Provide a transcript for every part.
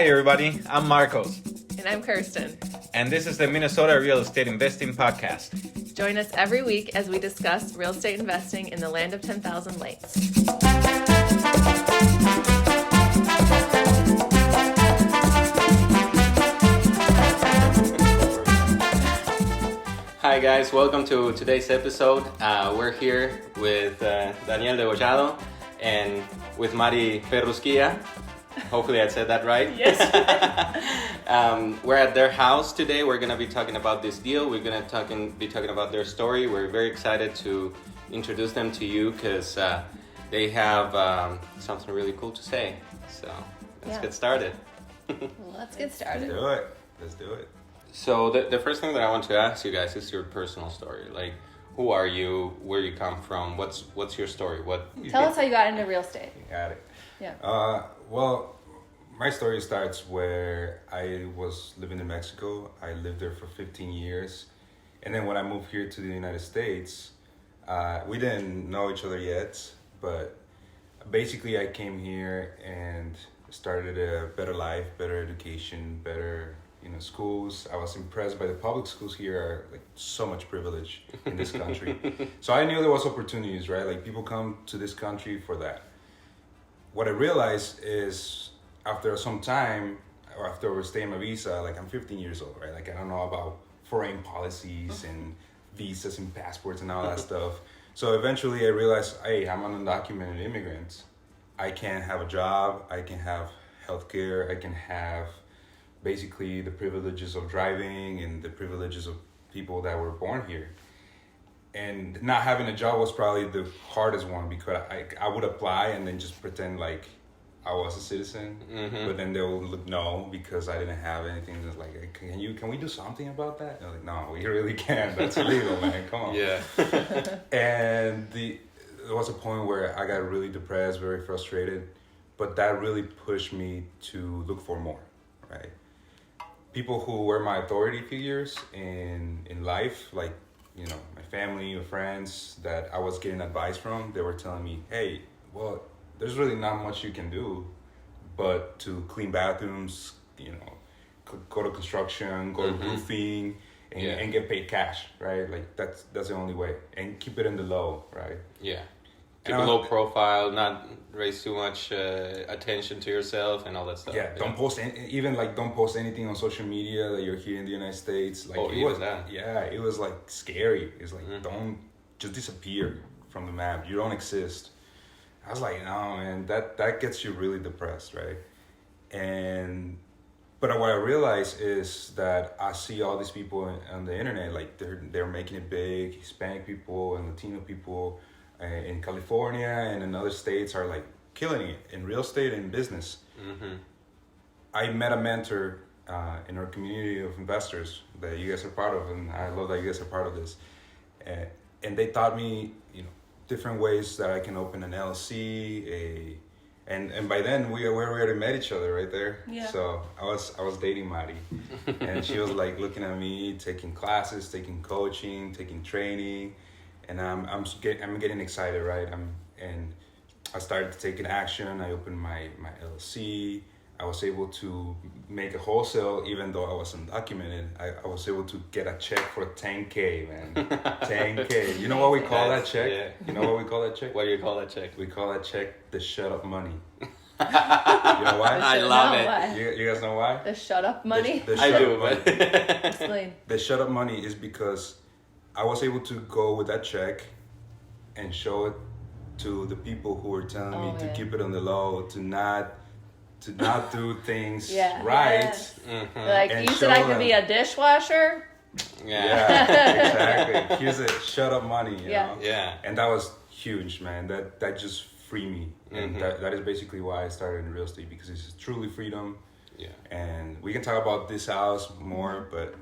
Hi everybody, I'm Marcos, And I'm Kirsten. and this is the Minnesota Real Estate Investing Podcast. Join us every week as we discuss real estate investing in the land of 10,000 lakes. Hi guys, welcome to today's episode. We're here with Daniel Degollado and with Mari Ferrusquia. Hopefully I said that right. Yes. We're at their house today. We're going to be talking about this deal. We're going to be talking about their story. We're very excited to introduce them to you because they have something really cool to say. So let's get started. Let's get started. Let's do it. So the first thing that I want to ask you guys is your personal story. Like, who are you? Where you come from? What's your story? Tell us how you got into real estate. Got it. Yeah. Well, my story starts where I was living in Mexico. I lived there for 15 years. And then when I moved here to the United States, we didn't know each other yet. But basically, I came here and started a better life, better education, better schools. I was impressed by the public schools here are like so much privilege in this country. So I knew there was opportunities, right? Like people come to this country for that. What I realized is after some time, or after overstaying my visa, like I'm 15 years old, right? Like I don't know about foreign policies and visas and passports and all that stuff. So eventually I realized, hey, I'm an undocumented immigrant. I can have a job, I can have healthcare, I can have basically the privileges of driving and the privileges of people that were born here. And not having a job was probably the hardest one because I would apply and then just pretend like I was a citizen, but then they would look no because I didn't have anything. It's like, can we do something about that? And I was like, no, we really can't. That's illegal, man. Come on. Yeah. And there was a point where I got really depressed, very frustrated, but that really pushed me to look for more, right? People who were my authority figures in life, like, my family or friends that I was getting advice from, they were telling me, hey, well, there's really not much you can do but to clean bathrooms, go to construction, go to roofing, and get paid cash, right? Like that's the only way. And keep it in the low, right? Yeah. Keep a low profile, not raise too much attention to yourself and all that stuff. Yeah, don't post don't post anything on social media that you're here in the United States. Like it was that. Yeah, it was like scary. It's like don't just disappear from the map. You don't exist. I was like, no, man, that gets you really depressed, right? But what I realized is that I see all these people on the internet, like they're making it big. Hispanic people and Latino people in California and in other states are like killing it in real estate and business. I met a mentor in our community of investors that you guys are part of, and I love that you guys are part of this. And they taught me, different ways that I can open an LLC. And by then we already met each other right there. Yeah. So I was dating Mari, and she was like looking at me, taking classes, taking coaching, taking training. And I'm getting excited, right? And I started taking action. I opened my LLC. I was able to make a wholesale, even though I was undocumented. I was able to get a check for $10K, man. $10K. You know what we call that check? Yeah. You know what we call that check? What do you call that check? We call that check the shut up money. You know why? I love it. Why? You guys know why? The shut up money? The I shut do, up money. but Explain. The shut up money is because I was able to go with that check and show it to the people who were telling me to keep it on the low, to not do things right. Yeah. Like, And you said I could show be a dishwasher? Yeah, exactly. Here's it, shut up money, you know? Yeah. And that was huge, man. That just freed me. And that is basically why I started in real estate, because it's truly freedom. Yeah. And we can talk about this house more, but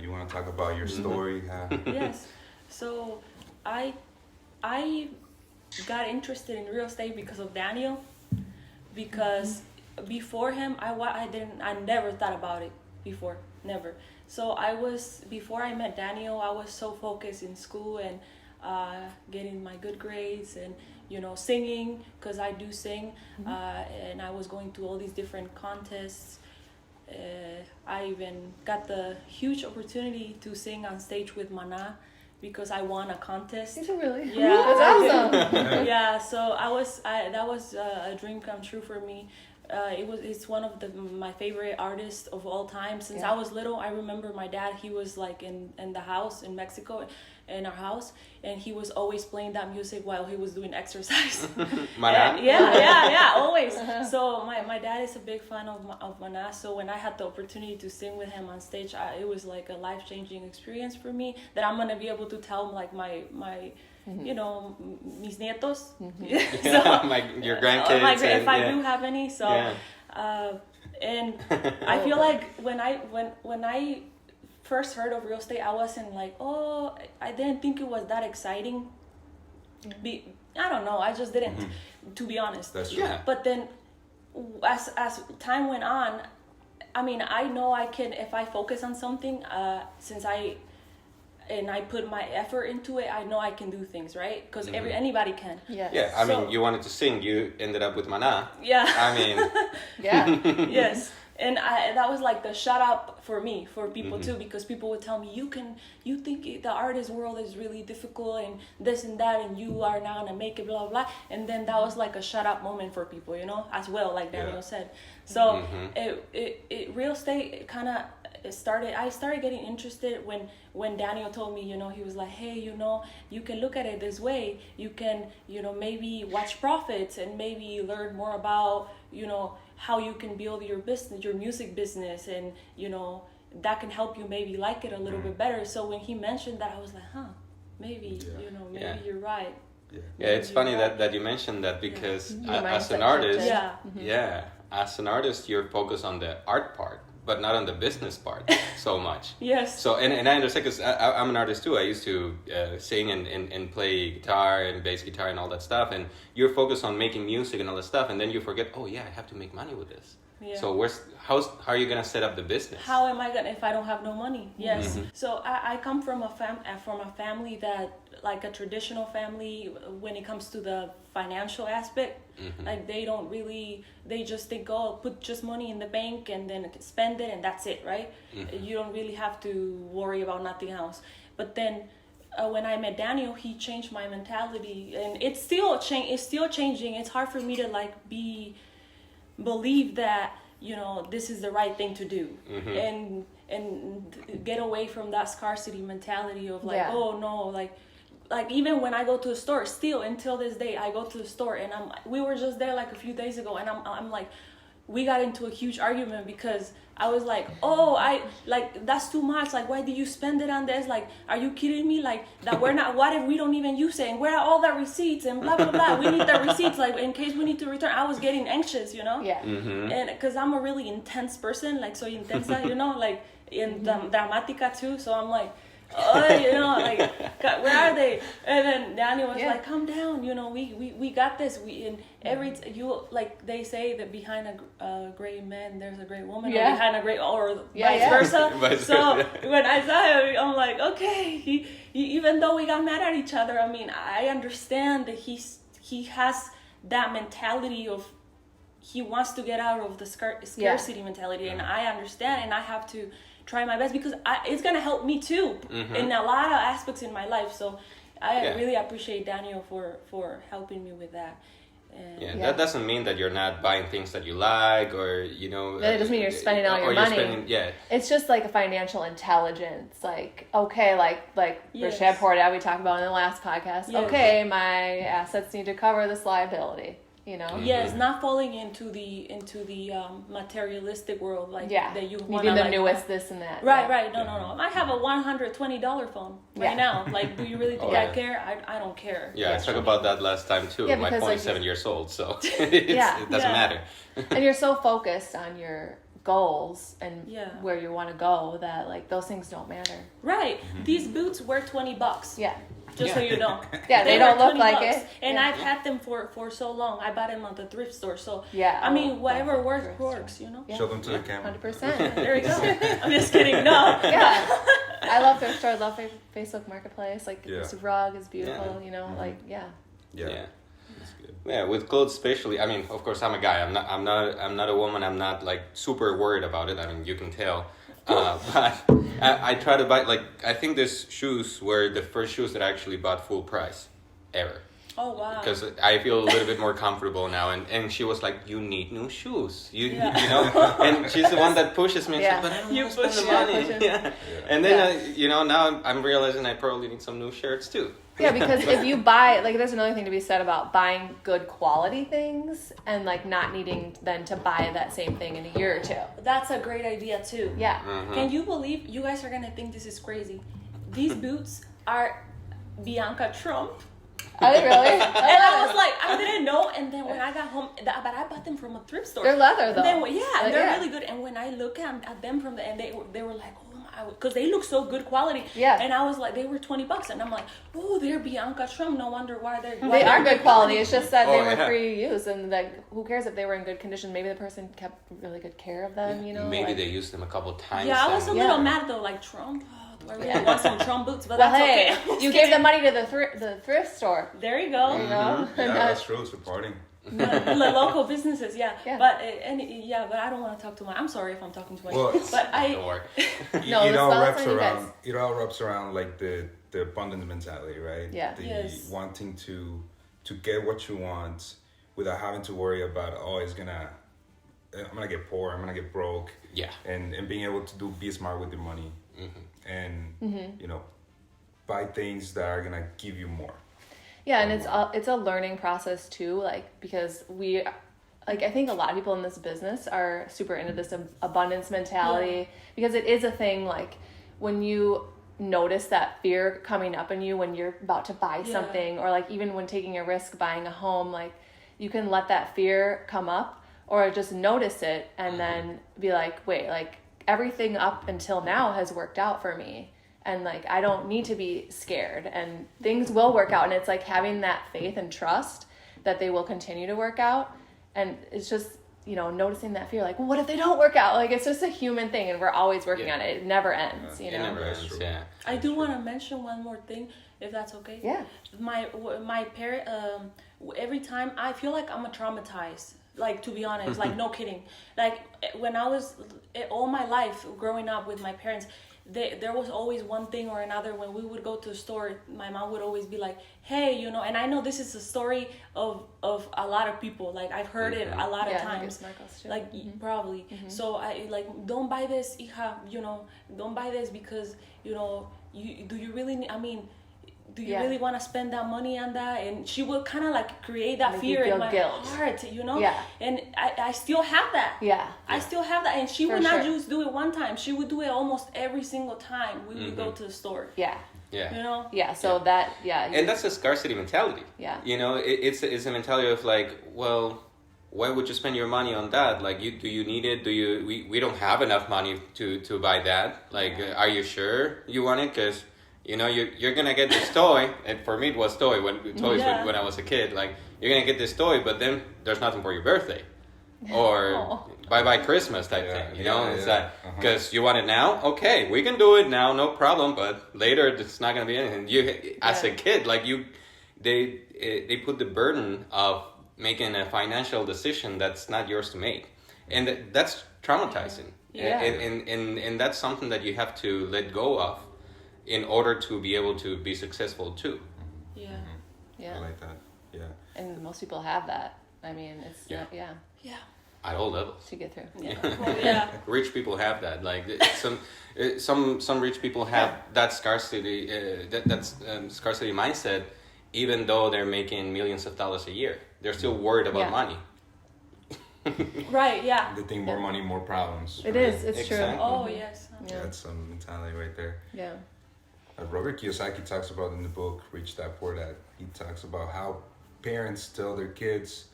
you want to talk about your story? Yes. So I got interested in real estate because of Daniel, because before him I never thought about it before, never. So before I met Daniel, I was so focused in school, and getting my good grades and, you know, singing, because I do sing. And I was going to all these different contests. I even got the huge opportunity to sing on stage with Mana because I won a contest. Did you really? Yeah, That's awesome. yeah. So that was a dream come true for me. It's one of my favorite artists of all time. Since I was little, I remember my dad, he was like in the house in Mexico, in our house, and he was always playing that music while he was doing exercise. Mana? Yeah, always. So my dad is a big fan of Mana. So when I had the opportunity to sing with him on stage, it was like a life-changing experience for me that I'm gonna be able to tell like my you know, mis nietos. So, Your grandkids. if I do have any. So, and I feel like when I first heard of real estate, I wasn't like, oh, I didn't think it was that exciting. I don't know, I just didn't, to be honest. That's true. Yeah. But then, as time went on, I mean, I know I can, if I focus on something, since I put my effort into it, I know I can do things, right? Because anybody can. Yes. Yeah, I mean, you wanted to sing, you ended up with Mana. Yeah. I mean, Yeah. Yes. And that was like the shut up for me, for people too, because people would tell me, you think the artist world is really difficult and this and that, and you are now gonna make it, blah, blah, blah. And then that was like a shut up moment for people, you know, as well, like Daniel said. So it real estate kind of I started getting interested when Daniel told me, you know, he was like, hey, you know, you can look at it this way. You can, you know, maybe watch profits and maybe learn more about, you know, how you can build your business, your music business, and, you know, that can help you maybe like it a little bit better. So when he mentioned that, I was like, maybe, you know, maybe you're right. Yeah, it's funny that you mentioned that, because as an artist, as an artist, you're focused on the art part, but not on the business part so much. Yes. So, and I understand, because I'm an artist too. I used to sing and play guitar and bass guitar and all that stuff. And you're focused on making music and all that stuff. And then you forget, oh yeah, I have to make money with this. Yeah. So how are you going to set up the business? How am I going to, if I don't have no money? Yes. So I come from a family that, like a traditional family, when it comes to the financial aspect, like they just think, oh, put just money in the bank and then spend it and that's it, right? You don't really have to worry about nothing else. But then when I met Daniel, he changed my mentality, and it's still changing. It's hard for me to like believe that, you know, this is the right thing to do, and get away from that scarcity mentality of like, oh no, like even when I go to a store, still until this day, I go to the store and we were just there like a few days ago, and I'm like, we got into a huge argument because I was like, oh, that's too much. Like, why did you spend it on this? Like, are you kidding me? Like, that we're not, what if we don't even use it? And where are all the receipts and blah, blah, blah. We need the receipts, like, in case we need to return. I was getting anxious, you know? Yeah. And because I'm a really intense person, like, soy intensa, you know? Like, in dramatica too. So I'm like, oh, you know, like, God, where are they? And then Daniel was like, calm down, you know, we got this. Like they say that behind a great man there's a great woman, or behind a great, or vice versa. So when I saw him, I'm like, okay, he even though we got mad at each other, I mean, I understand that he has that mentality of, he wants to get out of the scarcity mentality, and I understand, and I have to try my best, because it's gonna help me too in a lot of aspects in my life. So I really appreciate Daniel for helping me with that. And that doesn't mean that you're not buying things that you like, or, you know, that doesn't mean you're spending all your money. It's just like a financial intelligence, like, okay, like Rich Dad Poor Dad we talked about in the last podcast. Okay, my assets need to cover this liability, you know. Yes, not falling into the materialistic world, like that you want to the newest this and that. Right. No. I have a $120 phone right now. Like, do you really think I care? I don't care. Yeah, I talked about that last time too. My phone is 7 years old, so it doesn't matter. And you're so focused on your goals and where you want to go that, like, those things don't matter. Right. These boots were $20. Yeah. Just so you know. They don't look like it. And I've had them for so long. I bought them at the thrift store. So, I mean, whatever works, you know? Show them to the camera. 100%. There we go. I'm just kidding. No. I love thrift store. I love Facebook Marketplace. Like this rug is beautiful. Yeah. You know, like Yeah. That's good. Yeah, with clothes especially. I mean, of course, I'm a guy. I'm not a woman. I'm not like super worried about it. I mean, you can tell. But I try to buy, like, I think these shoes were the first shoes that I actually bought full price ever. Oh, wow. Because I feel a little bit more comfortable now. And she was like, you need new shoes. You know? And she's the one that pushes me. And she's like, but I don't want to spend the money. Yeah. And then, now I'm realizing I probably need some new shirts too. Yeah, because if you buy, like, there's another thing to be said about buying good quality things and, like, not needing then to buy that same thing in a year or two. That's a great idea, too. Yeah. Mm-hmm. Can you believe, you guys are going to think this is crazy. These boots are Bianca Trump. Are they really? And I was like, I didn't know. And then when I got home, but I bought them from a thrift store. They're leather, though. And then, they're really good. And when I look at them from and they were like, oh my, because they look so good quality. Yeah. And I was like, they were $20, and I'm like, oh, they're Bianca Trump. No wonder why they're. They are good quality. It's just that they were yeah. free use, and like, who cares if they were in good condition? Maybe the person kept really good care of them. You know. Maybe they used them a couple times. Yeah, I was a little mad though, like Trump. Do I really want some Trump boots? But that's hey, okay. you gave the money to the thrift store. There you go. You know. Yeah, that's true. Supporting. The local businesses, yeah. Yeah. But I don't want to talk too much. I'm sorry if I'm talking too much. Well, but Don't worry. No, it all that's wraps on you around. guys. It all wraps around like the abundance mentality, right? Yeah. The Yes. wanting to get what you want without having to worry about I'm gonna get poor. I'm gonna get broke. Yeah. And being able to be smart with your money, and buy things that are gonna give you more. Yeah, and it's a learning process too, like, because I think a lot of people in this business are super into this abundance mentality, because it is a thing, like, when you notice that fear coming up in you when you're about to buy something, or like even when taking a risk buying a home, like, you can let that fear come up, or just notice it and then be like, wait, like, everything up until now has worked out for me. And like, I don't need to be scared, and things will work out. And it's like having that faith and trust that they will continue to work out. And it's just, noticing that fear, like, well, what if they don't work out? Like, it's just a human thing, and we're always working on it. It never ends, It never ends, yeah. I do want to mention one more thing, if that's okay. Yeah. My parent, every time I feel like I'm traumatized. Like, to be honest, like, no kidding. Like, when I was, all my life growing up with my parents, there was always one thing or another. When we would go to the store, my mom would always be like, hey, and I know this is a story of a lot of people. Like, I've heard it a lot of times. Like, probably. So I, like, don't buy this, hija, don't buy this because, do you really, do you really want to spend that money on that? And she will kind of like create that fear in my heart, Yeah. And I still have that. Yeah. I still have that. And she would not just do it one time. She would do it almost every single time we would go to the store. Yeah. Yeah. Yeah. So that, And that's a scarcity mentality. Yeah. It's a mentality of like, well, why would you spend your money on that? Like, do you need it? We don't have enough money to buy that. Like, are you sure you want it? Because you're gonna get this toy, and for me it was toys when I was a kid. Like, you're gonna get this toy, but then there's nothing for your birthday, or bye Christmas type thing. It's that because you want it now. Okay, we can do it now, no problem. But later it's not gonna be anything. You as a kid, like they put the burden of making a financial decision that's not yours to make, and that's traumatizing. Yeah. And that's something that you have to let go of in order to be able to be successful too. Yeah. Yeah. I like that. Yeah. And most people have that. I mean, it's Yeah. At all levels. to get through. Yeah. Rich people have that. Like some rich people have that scarcity. That's scarcity mindset, even though they're making millions of dollars a year. They're still worried about money. Right. Yeah. They think more money, more problems. It right? is. It's Exactly. true. Oh yes. Yeah. That's some mentality right there. Yeah. Robert Kiyosaki talks about in the book Rich Dad Poor Dad. He talks about how parents tell their kids,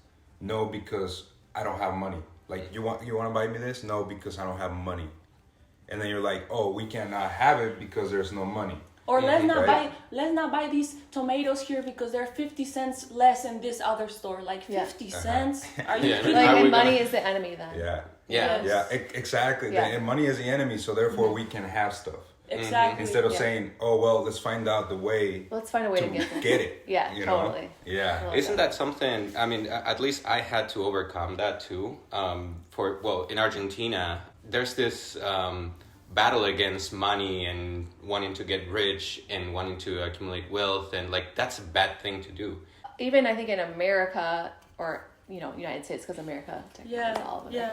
no, because I don't have money. Like, you want to buy me this? No, because I don't have money. And then you're like, oh, we cannot have it because there's no money. Or let's Right. not buy these tomatoes here because they're 50 cents less in this other store. Like 50 cents? Are you kidding? Like, Are we and money gonna- is the enemy then. Yeah. Yeah. Yes. Yeah, exactly. Yeah. And money is the enemy, so therefore we can have stuff. Exactly. Instead of saying, oh, well, let's find out the way. Let's find a way to get it. Yeah, you totally. Know? Yeah. Isn't that something, I mean, at least I had to overcome that too. In Argentina, there's this battle against money and wanting to get rich and wanting to accumulate wealth. And like, that's a bad thing to do. Even I think in America or, United States, because America technically is all of it. Yeah.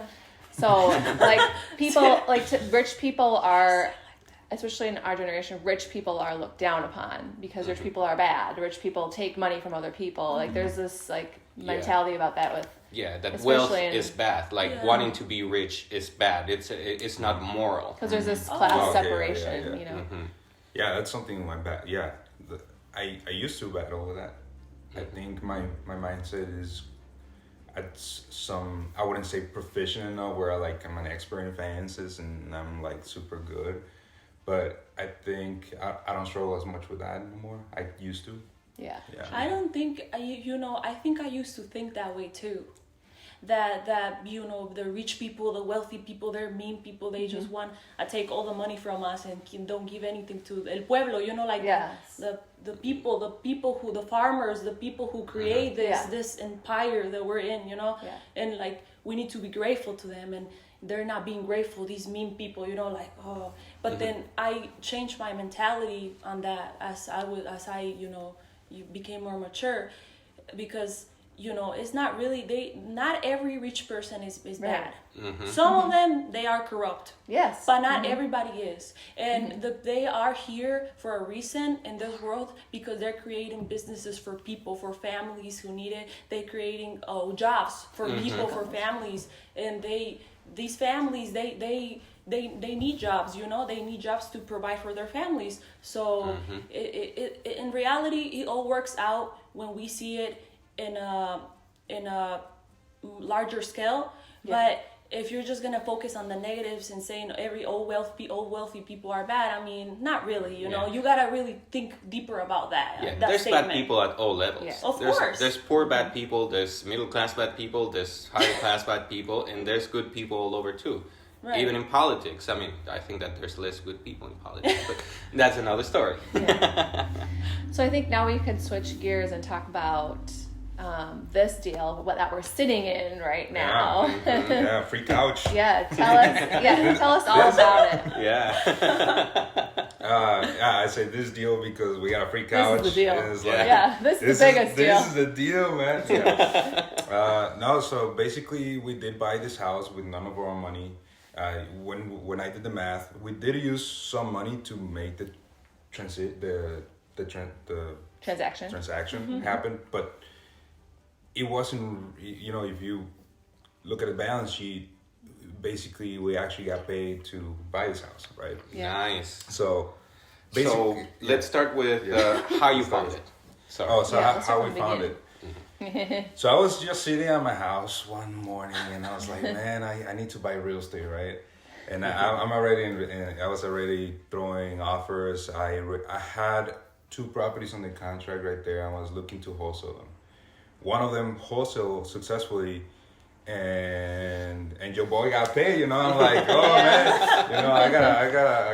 So like people, rich people are, especially in our generation, rich people are looked down upon because rich people are bad. Rich people take money from other people. Like there's this like mentality about that with that wealth is bad. Like wanting to be rich is bad. It's not moral. Because there's this class separation, Yeah, that's something in my back. Yeah, I used to battle with that. I think my mindset is at some, I wouldn't say proficient enough where I'm an expert in finances and I'm like super good. But I think I don't struggle as much with that anymore. I used to. Yeah. I don't think, I think I used to think that way too. That the rich people, the wealthy people, they're mean people. They just want to take all the money from us and don't give anything to el pueblo. The people who, the farmers, the people who create this empire that we're in. And like we need to be grateful to them, and they're not being grateful. These mean people, But then I changed my mentality on that as I became more mature, because. It's not really not every rich person is bad. Some of them, they are corrupt. Yes. But not everybody is. And they are here for a reason in this world because they're creating businesses for people, for families who need it. They're creating jobs for people, for families. And these families, they need jobs, they need jobs to provide for their families. So it in reality, it all works out when we see it in a larger scale. But if you're just gonna focus on the negatives and saying all wealthy people are bad, I mean, not really. You gotta really think deeper about that. Yeah, that there's statement. bad people at all levels. Yeah. Of course. There's poor bad people, there's middle class bad people, there's higher class bad people, and there's good people all over too. Right. Even in politics. I mean, I think that there's less good people in politics, but that's another story. Yeah. So I think now we could switch gears and talk about this deal, what that we're sitting in right now. Yeah, free couch. Tell us all about it. I say this deal because we got a free couch. This is the deal. And it's this is the biggest deal. This is the deal, man. So basically we did buy this house with none of our own money. When I did the math, we did use some money to make the transaction happen, but it wasn't, if you look at the balance sheet, basically we actually got paid to buy this house, right? Yeah. Nice. So basically, let's start with how you found it. How we found it. So I was just sitting at my house one morning and I was like, man, I need to buy real estate, right? And I was already throwing offers. I had 2 properties on the contract right there. I was looking to wholesale them. One of them wholesale successfully, and your boy got paid. I'm like, oh man, I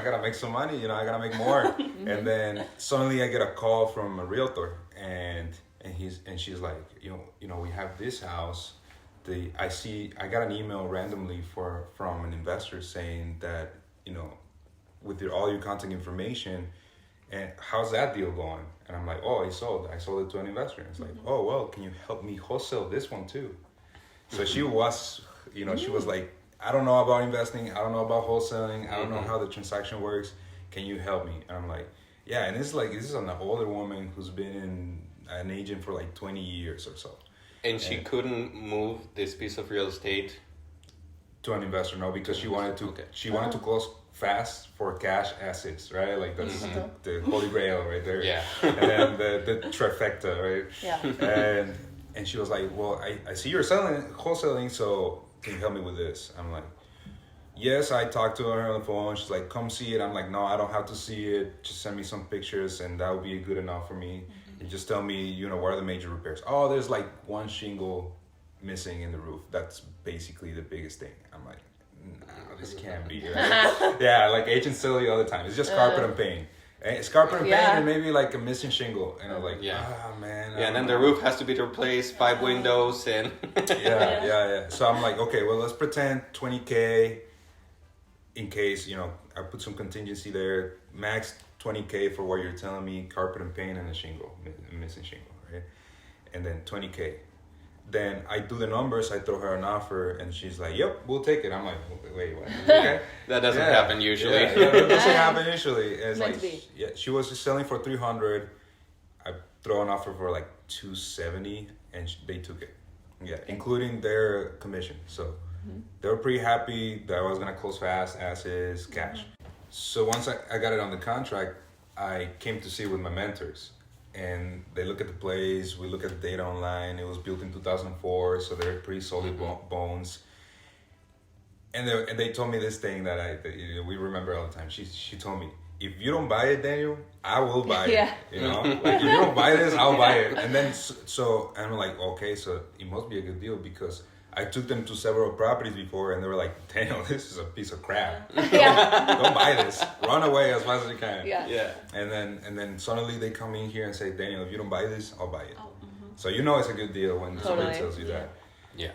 gotta make some money. I gotta make more. And then suddenly I get a call from a realtor, and she's like, we have this house. I got an email randomly from an investor saying that with all your contact information. And how's that deal going? And I'm like, I sold it to an investor. And it's like, oh, well, can you help me wholesale this one too? So she was, she was like, I don't know about investing. I don't know about wholesaling. I don't know how the transaction works. Can you help me? And I'm like, yeah. And this is an older woman who's been an agent for like 20 years or so. And she couldn't move this piece of real estate to an investor, no, because she wanted to close fast for cash assets, right? Like that's the holy grail right there. Yeah. And then the trifecta, right? Yeah. And she was like, well, I see you're wholesaling, so can you help me with this? I'm like, yes. I talked to her on the phone. She's like, come see it. I'm like, no, I don't have to see it. Just send me some pictures and that would be good enough for me. And just tell me, what are the major repairs? Oh, there's like one shingle missing in the roof. That's basically the biggest thing. I'm like, no, this can't be, right? Yeah, like agents tell you all the time. It's just carpet and paint. It's carpet and paint and maybe like a missing shingle. And I'm like, man. Yeah, and then the roof has to be replaced, 5 windows and... yeah. So I'm like, okay, well, let's pretend $20K in case, I put some contingency there. Max $20K for what you're telling me, carpet and paint and a missing shingle, right? And then $20K. Then I do the numbers, I throw her an offer, and she's like, yep, we'll take it. I'm like, wait, what? Okay. That doesn't happen usually. Yeah, that doesn't happen usually. It's like, she was just selling for $300. I throw an offer for like $270, and they took it. Yeah, including their commission. So they were pretty happy that I was going to close fast, as is, cash. So once I got it on the contract, I came to see it with my mentors. And they look at the place, we look at the data online. It was built in 2004, so they're pretty solid bones. And they told me this thing that we remember all the time. She told me, if you don't buy it, Daniel, I will buy it. Like, if you don't buy this, I'll buy it. And then so I'm like, okay, so it must be a good deal, because I took them to several properties before, and they were like, Daniel, this is a piece of crap. Don't buy this. Run away as fast as you can. Yeah. And then suddenly they come in here and say, Daniel, if you don't buy this, I'll buy it. So it's a good deal when somebody tells you that. Yeah.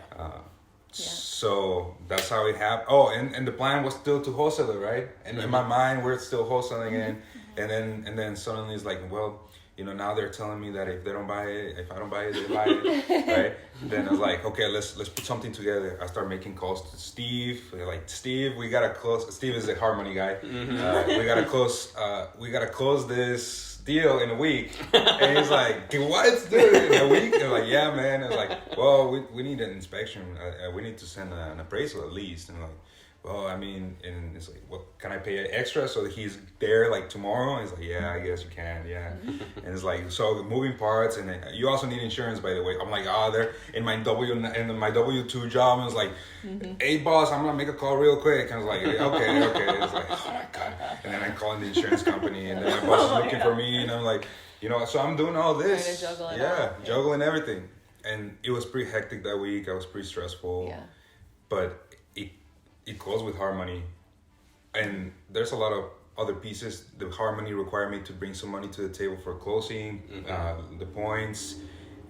So that's how it happened. Oh, and the plan was still to wholesale it, right? And in my mind, we're still wholesaling it. And then suddenly it's like, well, now they're telling me that if I don't buy it, they buy it, right? Then I was like, okay, let's put something together. I start making calls to Steve. Like, Steve, we gotta close. Steve is the harmony guy. We gotta close this deal in a week. And he's like, what? Dude, in a week? And I'm like, yeah, man. And it's like, well, we need an inspection. We need to send an appraisal at least. And I'm like, well, I mean, and it's like, well, can I pay extra so that he's there like tomorrow? And he's like, yeah, I guess you can, yeah. And it's like, so moving parts, and then you also need insurance, by the way. I'm like, they're in my W2 job. And it's like, hey, boss, I'm gonna make a call real quick. And I was like, okay. It's like, oh my god. And then I'm calling the insurance company, and then my boss is looking for me, and I'm like, so I'm doing all this, juggling everything. And it was pretty hectic that week. I was pretty stressful, but it closed with hard money, and there's a lot of other pieces. The hard money required me to bring some money to the table for closing, the points,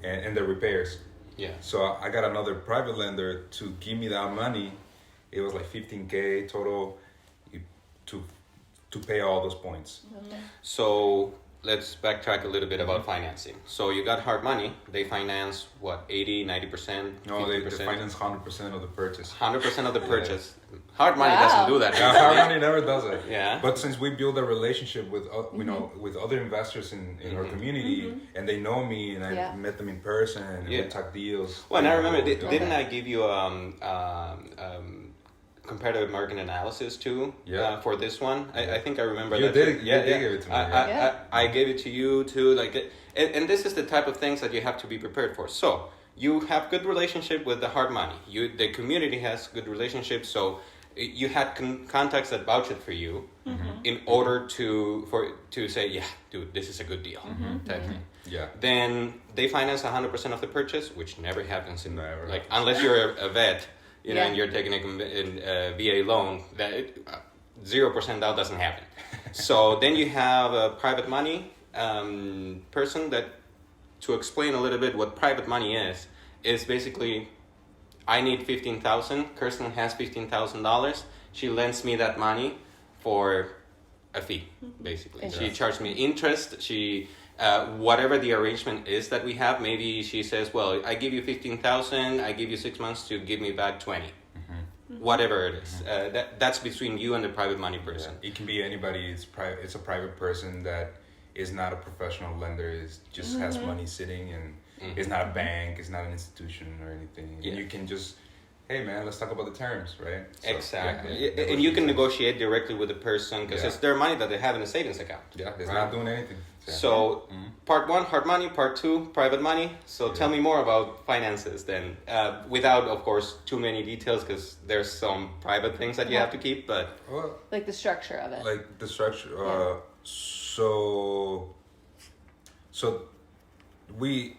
and the repairs. Yeah. So I got another private lender to give me that money. It was like $15K total to pay all those points. So let's backtrack a little bit about financing. So you got hard money. They finance what, 80, 90%? No, they finance 100% of the purchase. 100% of the purchase. Hard money doesn't do that. Hard money never does it. Yeah. But since we build a relationship with with other investors in our community, and they know me, and I met them in person, and we talk deals. Well, and I remember, didn't I give you comparative market analysis too for this one? I think I remember you that. Did. You did give it to me. I gave it to you too. And this is the type of things that you have to be prepared for. So you have good relationship with the hard money. The community has good relationship. So you had contacts that vouched for you in order to say, yeah, dude, this is a good deal. Type thing. Yeah. Then they finance 100% of the purchase, which never happens unless you're a vet. And you're taking a VA loan, that 0% down doesn't happen. So then you have a private money person that, to explain a little bit what private money is basically, I need $15,000. Kirsten has $15,000. She lends me that money for a fee, basically. She charged me interest. She whatever the arrangement is that we have, maybe she says, well, I give you $15,000, I give you 6 months to give me back 20. Whatever it is. That's between you and the private money person. It can be anybody. It's a private person that is not a professional lender, is just has money sitting, and it's not a bank, it's not an institution or anything. And you can just, hey man, let's talk about the terms, right? So, exactly. And you can negotiate directly with the person, because it's their money that they have in a savings account. Yeah, it's not doing anything. So part one, hard money. Part two, private money. So tell me more about finances then, without, of course, too many details, because there's some private things that you have to keep, but... like the structure of it. Like the structure. So we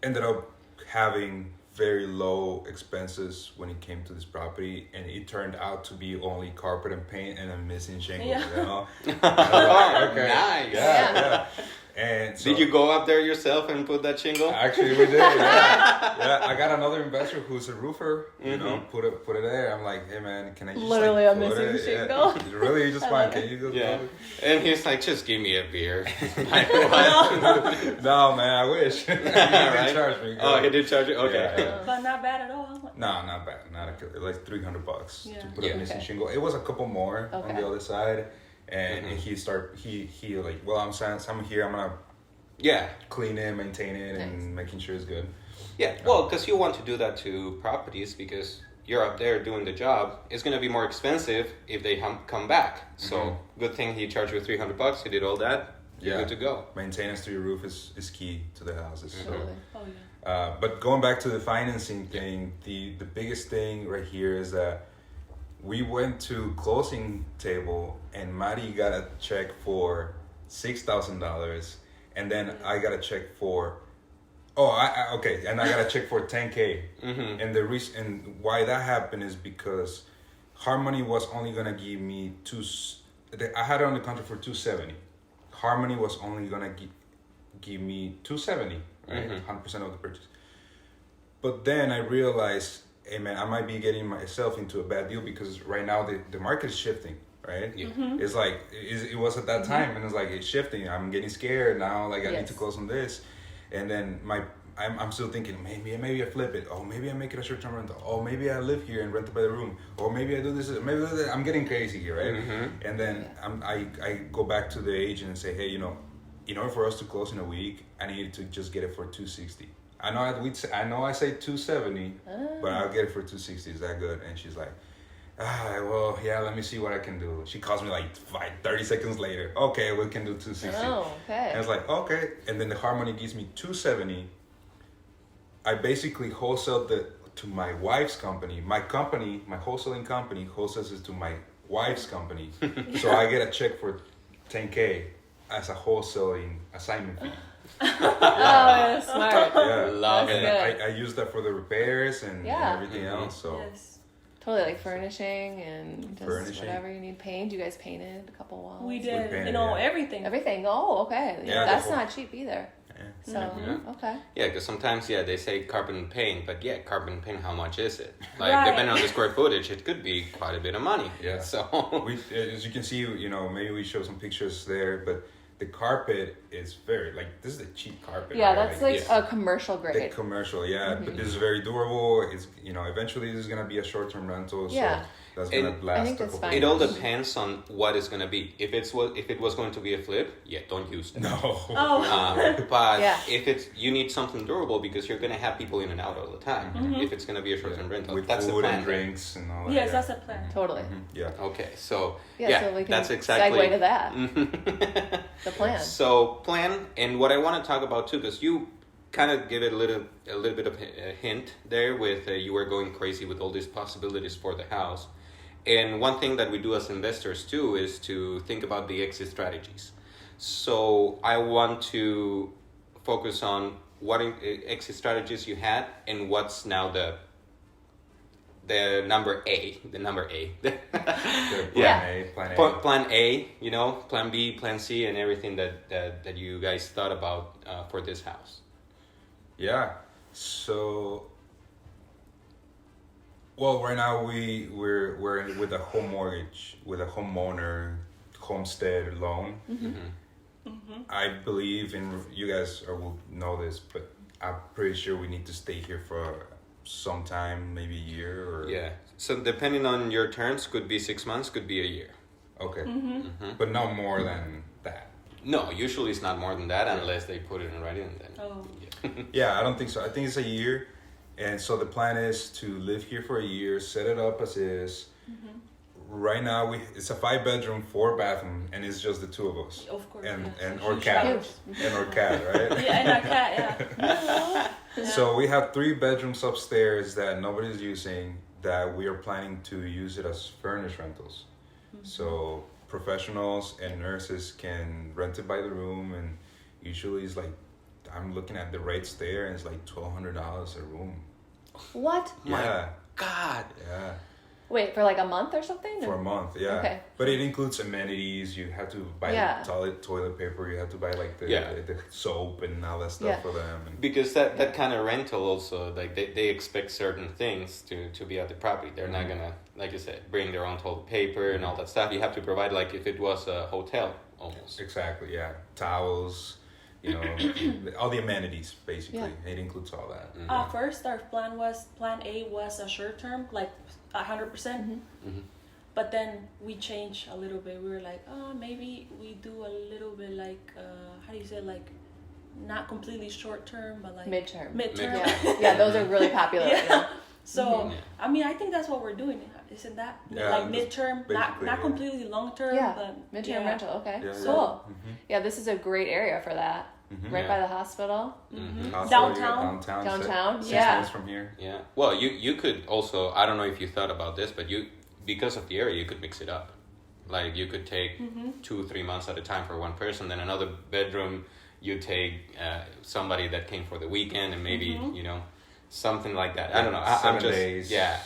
ended up having very low expenses when it came to this property, and it turned out to be only carpet and paint and a missing shingle. Yeah. You know? Okay. Nice. Yeah. And so, did you go up there yourself and put that shingle? Actually, we did. Yeah. I got another investor who's a roofer. You know, put it there. I'm like, hey man, can I just literally like, a missing shingle? Yeah. Really, you just fine. Can you just Yeah. And he's like, just give me a beer. No, man, I wish. He didn't charge me. Oh, he did charge you? Okay. Yeah. But not bad at all. No, not bad. Not a killer. Like $300 Yeah. to put Yeah. a missing shingle. It was a couple more on Okay. the other side, and he like, well, I'm here. I'm gonna clean it, maintain it, and making sure it's good. Yeah. Well, because you want to do that to properties because you're up there doing the job. It's gonna be more expensive if they come back. So good thing he charged you $300. He did all that. You're good to go. Maintenance to your roof is key to the houses. So. Oh yeah. But going back to the financing thing, the biggest thing right here is that we went to closing table and Mari got a check for $6,000, and then I got a check for and I got a check for $10K. And the reason why that happened is because Harmony was only gonna give me I had it on the contract for $270. Harmony was only gonna give me $270. Right, 100% of the purchase. But then I realized, hey man, I might be getting myself into a bad deal because right now the market is shifting, right? Yeah. It's like it was at that time, and it's like it's shifting. I'm getting scared now. Like I need to close on this, and then I'm still thinking maybe I flip it. Oh, maybe I make it a short-term rental. Oh, maybe I live here and rent it by the room. Or maybe I do this. Maybe I'm getting crazy here, right? And then I go back to the agent and say, hey, you know, in order for us to close in a week, I need to just get it for $260. I know I say $270, but I'll get it for $260. Is that good? And she's like, well, yeah, let me see what I can do. She calls me like 30 seconds later. Okay, we can do $260. Oh, okay. And I was like, okay. And then the Harmony gives me $270. I basically wholesaled to my wife's company. My wholesaling company wholesales it to my wife's company. So I get a check for $10K as a wholesaling assignment fee. Oh, smart. Yeah. Love That's it. good. I use that for the repairs and everything else. So Yes. Totally, like furnishing and just Furnishing. whatever you need. Paint. You guys painted a couple walls. We did. painted, Everything. Everything. Oh, okay. Yeah, That's the whole- not cheap either. So, okay. Yeah, because sometimes, they say carpet and paint, but carpet and paint, how much is it? Like, Right. depending on the square footage, it could be quite a bit of money. Yeah. So, we, as you can see, maybe we show some pictures there, but the carpet is this is a cheap carpet. Yeah, right? that's like a commercial the grade. commercial, but this is very durable. It's eventually this is gonna be a short-term rental, so that's gonna last. I think that's fine. it all depends on what it's going to be. If it was going to be a flip, don't use that. No. Oh. But Yeah. if you need something durable because you're going to have people in and out all the time. If it's going to be a short-term rental, With that's the food plan. and drinks and all that. Yes, that's a plan. Totally. Yeah. Okay, so So we can that's exactly segue to that. The plan. So plan, and what I want to talk about too, because you kind of give it a little bit of a hint there with you were going crazy with all these possibilities for the house. And one thing that we do as investors too is to think about the exit strategies. So I want to focus on what exit strategies you had and what's now the number A. Plan A. Plan A, plan B, plan C, and everything that you guys thought about for this house. Yeah. So, well, right now we're with a home mortgage, with a homeowner homestead loan. I believe you guys will know this, but I'm pretty sure we need to stay here for some time, maybe a year or. Yeah. So depending on your terms, could be 6 months, could be a year. Okay. But no more than that. No, usually it's not more than that unless they put it in writing. And then, Oh. Yeah, I don't think so. I think it's a year. And so the plan is to live here for a year, set it up as is. Right now, it's a 5-bedroom, 4-bathroom, and it's just the two of us. Of course. And our cat. And our cat, right? Yeah, and our cat, yeah. So we have 3 bedrooms upstairs that nobody's using, that we are planning to use it as furnished rentals. So professionals and nurses can rent it by the room, and usually it's like, I'm looking at the rates there, and it's like $1,200 a room. What? My God. Yeah. Wait, for like a month or something? For a month, yeah. Okay. But it includes amenities. You have to buy toilet paper. You have to buy like the soap and all that stuff for them. And because that kind of rental also, like they expect certain things to be at the property. They're not gonna, like you said, bring their own toilet paper and all that stuff. You have to provide like if it was a hotel almost. Exactly, yeah. Towels, all the amenities basically. Yeah. It includes all that. Mm-hmm. First, our plan A was a short term, like 100%. Mm-hmm. But then we changed a little bit. We were like, maybe we do a little bit like, how do you say, like, not completely short term, but like midterm. Yeah, those are really popular. Yeah. So I mean, I think that's what we're doing. Isn't that like midterm, not completely long term, but midterm rental. Okay, yeah, cool. Yeah, this is a great area for that. Right by the hospital. Downtown. Downtown. 6 minutes from here. Yeah. Well, you could also, I don't know if you thought about this, but because of the area, you could mix it up. Like you could take 2-3 months at a time for one person, then another bedroom you take somebody that came for the weekend, and maybe something like that. I don't know. 7 I'm just, days. Yeah.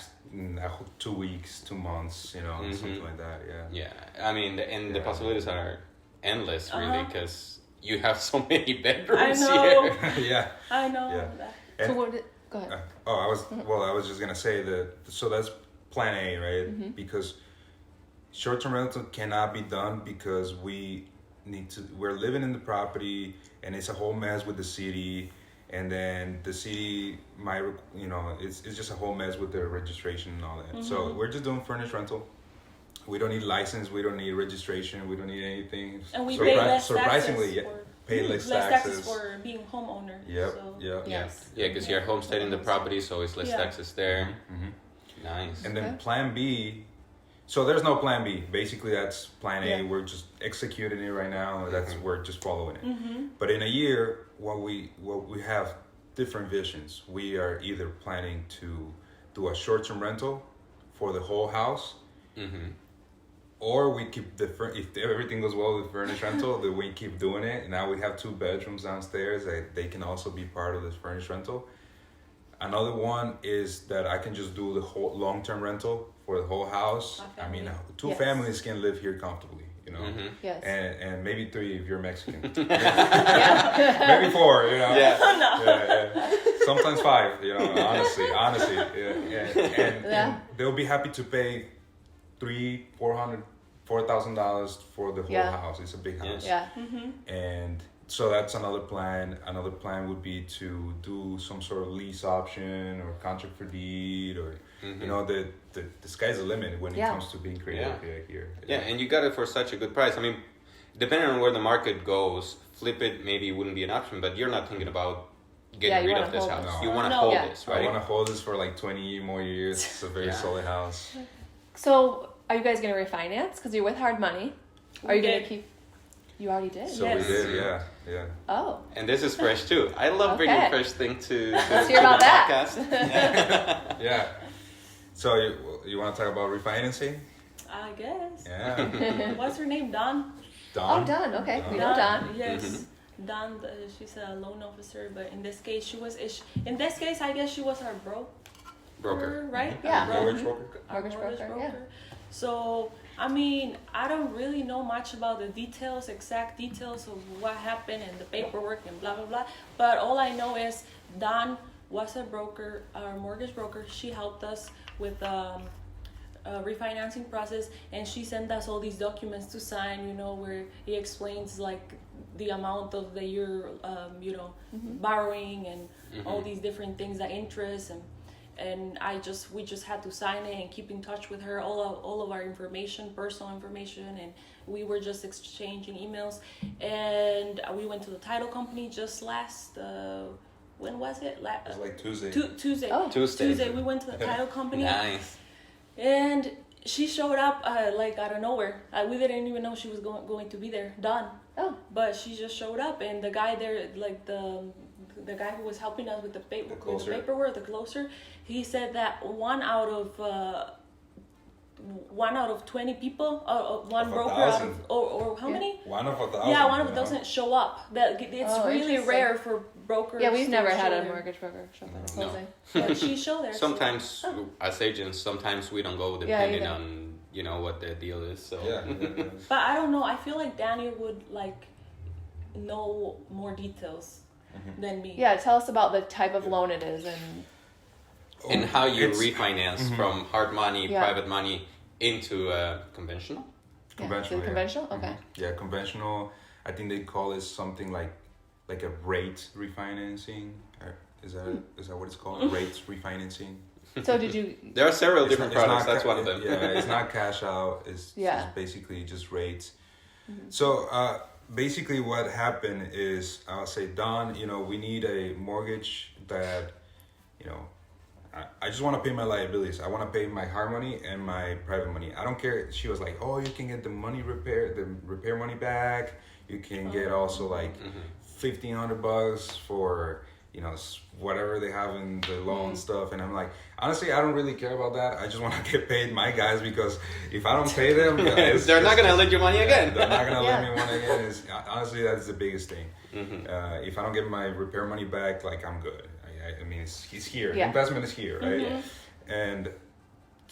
2 weeks, 2 months. Something like that. Yeah. Yeah. I mean, the possibilities are endless, really, because you have so many bedrooms here. Yeah. I know. Yeah. So go ahead. I was just gonna say that. So that's plan A, right? Because short-term rental cannot be done because we're living in the property and it's a whole mess with the city, and then the city might, it's just a whole mess with the registration and all that. So we're just doing furnished rental. We don't need license. We don't need registration. We don't need anything. And we pay less surprisingly, taxes. Pay less taxes for being homeowner. Yep. So. Yep. Yes. Yeah, because you're homesteading the property, so it's less taxes there. Nice. And then plan B. So there's no plan B. Basically, that's plan A. Yeah. We're just executing it right now. We're just following it. But in a year, we have different visions. We are either planning to do a short-term rental for the whole house. Or we keep if everything goes well with furnished rental, then we keep doing it. Now we have 2 bedrooms downstairs that they can also be part of this furnished rental. Another one is that I can just do the whole long-term rental for the whole house. I mean, 2 families can live here comfortably, Yes. And maybe 3 if you're Mexican. Maybe 4, Yeah. Sometimes 5, honestly. And they'll be happy to pay $4,000 for the whole house. It's a big house. Yeah. And so that's another plan. Another plan would be to do some sort of lease option or contract for deed, or the sky's the limit when it comes to being creative here. Yeah, and you got it for such a good price. I mean, depending on where the market goes, flip it maybe wouldn't be an option, but you're not thinking about getting rid of this house. No. You want to hold this, right? I want to hold this for like 20 more years. It's a very solid house. So, are you guys going to refinance? Because you're with hard money. Are you going to keep... You already did? So we did, yeah. Oh. And this is fresh too. I love bringing fresh things to Let's hear about that. podcast. Yeah. So you want to talk about refinancing? I guess. Yeah. What's her name? Dawn? Oh, Dawn. Okay. We know Dawn. Yes. Dawn, she's a loan officer, but in this case, I guess she was our broker, right? Yeah. Mortgage broker. Mortgage broker, yeah. So, I mean, I don't really know much about the exact details of what happened and the paperwork and blah, blah, blah. But all I know is Dawn was a broker, our mortgage broker. She helped us with the refinancing process, and she sent us all these documents to sign, where he explains like the amount of the year, borrowing and all these different things, the interest, and we just had to sign it and keep in touch with her, all of our information, personal information, and we were just exchanging emails. And we went to the title company just last when was it? It was like Tuesday. Tuesday. Oh. Tuesday. We went to the title company. Nice. And she showed up like out of nowhere. We didn't even know she was going to be there. Dawn. Oh. But she just showed up, and the guy there, like the guy who was helping us with the paperwork, the closer, he said that 1 out of 1 out of 20 people, or one Of broker 1,000. or how many? 1 of 1,000. Yeah, 1 of 1,000 show up. That it's really interesting. rare for brokers. Yeah, we've to never show had a there. mortgage broker show up at a No. closing. But she showed there. Sometimes, as agents, sometimes we don't go depending either. on, you know, what the deal is. So. Yeah. But I don't know. I feel like Daniel would like know more details than me. Yeah, tell us about the type of loan it is and And how you It's- refinance from hard money, Yeah. private money into conventional? Conventional. Yeah. Conventional? Okay. Yeah, conventional. I think they call it something like a rate refinancing. Is that what it's called? Rate refinancing. So did you? There are several It's different not- it's products. not That's ca- one of them. Yeah, it's not cash out. It's basically just rates. So basically, what happened is I'll say, Don, you know, we need a mortgage that, you know, I just want to pay my liabilities. I want to pay my hard money and my private money. I don't care. She was like, oh, you can get the repair money back. You can get also like $1,500 for, you know, whatever they have in the loan stuff. And I'm like, honestly, I don't really care about that. I just want to get paid my guys, because if I don't pay them, They're not going to lend you money again. They're not going to lend me money again. Honestly, that's the biggest thing. If I don't get my repair money back, like, I'm good. I mean, it's here. Yeah. Investment is here, right? And